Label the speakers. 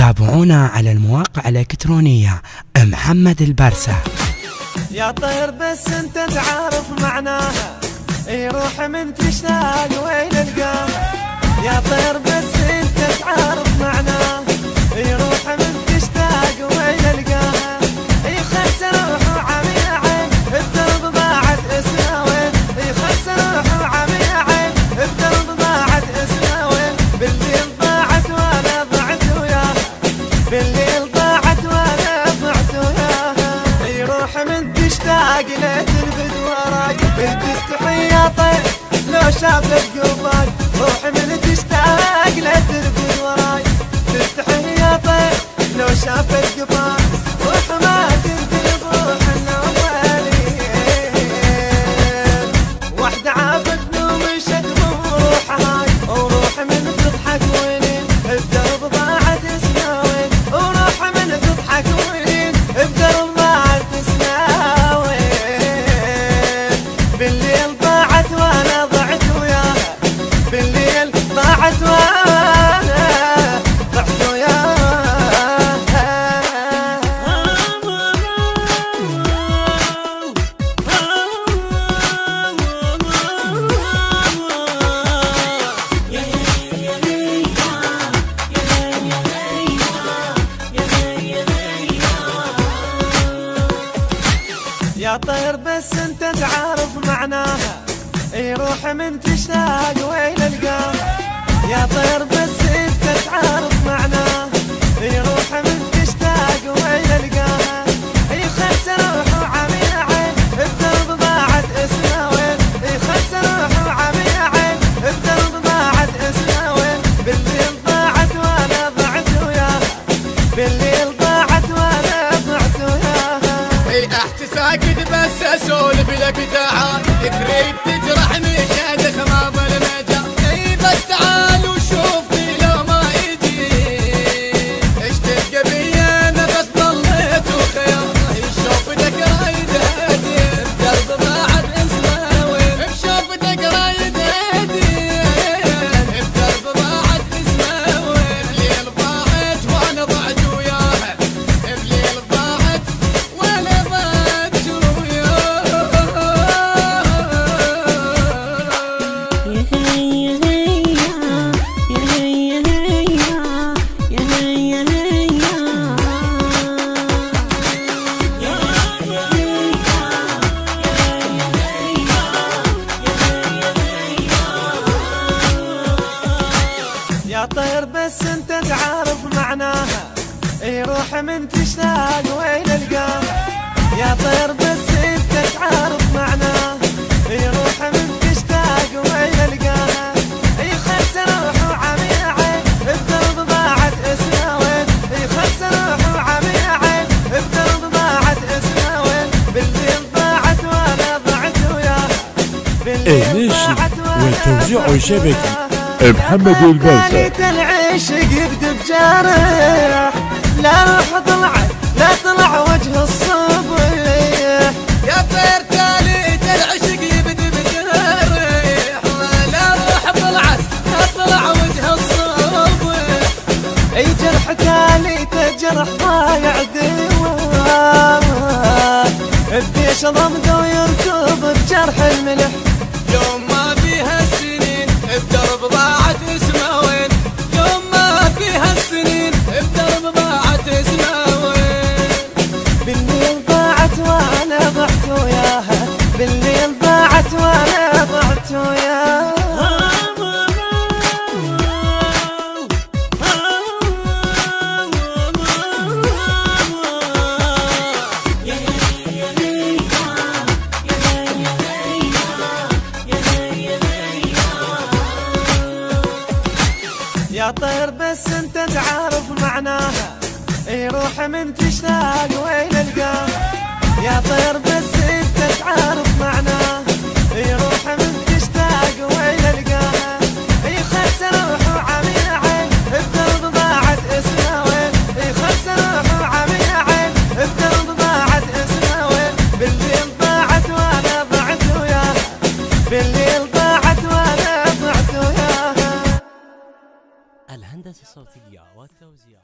Speaker 1: تابعونا على المواقع الإلكترونية محمد البرسة.
Speaker 2: يا طير بس انت تعرف معناها، يروح من تشتاق وين القاها. يا طير بس انت تعرف معناها، يروح من تشتاق وين القاها. يخس روح وعمي عين بدرب ضاعت اسمه وين. يخس روح وعمي عين بدرب ضاعت اسمه وين. بالليل ضاعت وانا ضعت وياها، بالليل ضاعت وانا ضعت وياها. يروح من تشتاق لا تلفت وراي، تستحي يا طير لو شافت قلباي. روح من تشتاق لا تلفت وراي، تستحي يا طير لو شافت قلباي. روح ما تنتهي بروح النوالي، وحدة عافتني ومشت بروح هاي. وروح من تضحك وينين بدرب ضاعت اسمها وين. وروح من تضحك وينين بدرب ضاعت اسمها وين. بالليل ضاعت وانا ضعت وياها، بالليل ضاعت وانا ضعت وياها. يا طير بس انت تعرف معناها، يروح من تشتاق وين القاها. يا طير بس انت تعرف معناها، يروح من تشتاق وين القاها. يخس روح وعمي عين بدرب ضاعت اسمها وين. يخس روح وعمي عين بدرب ضاعت اسمها وين. بالليل ضاعت وانا ضعت وياها، بالليل ضاعت وانا ضعت وياها.
Speaker 3: احتساقد بس اسولف لك تعال، تريد تجرحني شادخ ما بالمجال. اي بس تعال وشوفني لو ما يجي، ايش تلقى بي انا بس ضليت وخيال. شوفتك رايد هدي بدرب ضاعت اسمها وين. بشوفتك رايد هدي بدرب ضاعت اسمها وين. بليل ضاعت وانا ضعت وياها، بليل ضاعت وانا ضعت وياها.
Speaker 2: يا طير بس انت تعرف معناها، يروح من تشتاق وين القاها. يا طير بس انت تعرف معناها، يروح من تشتاق وين القاها. يخس روح وعمي عين بدرب ضاعت اسمها وين. يخس روح وعمي عين بدرب ضاعت اسمها وين. بالليل ضاعت وانا ضعت وياها، بالليل ضاعت
Speaker 4: والتوزيع الشبكي محمد البرسة.
Speaker 2: العشق يكذب جارح، لا روح طلعت لا طلع وجه الصبح.
Speaker 3: يا طير تاليت العشق يبدي بجرح، لا روح طلعت لا طلع وجه الصبح.
Speaker 2: اي جرح تاليت جرح ضايع دوام، بديش ضمده ويركض بجرح الملح.
Speaker 3: يوم ما فيها السنين بدرب ضاعت اسمها وين. يوم ما فيها السنين بدرب ضاعت اسمها وين.
Speaker 2: بالليل ضاعت وانا ضعت وياها، بالليل ضاعت وانا ضعت وياها. يا طير بس انت تعرف معناها، يروح من تشتاق وين القاها. يا طير بس انت تعرف معناها، يروح من تشتاق وين القاها. يخس روح وعمي عين بدرب ضاعت اسمها وين. يخس روح وعمي عين بدرب ضاعت اسمها وين. بالليل ضاعت وانا ضعت وياها، بالليل ضاعت وانا ضعت وياها.
Speaker 1: الهندسة الصوتية والتوزيع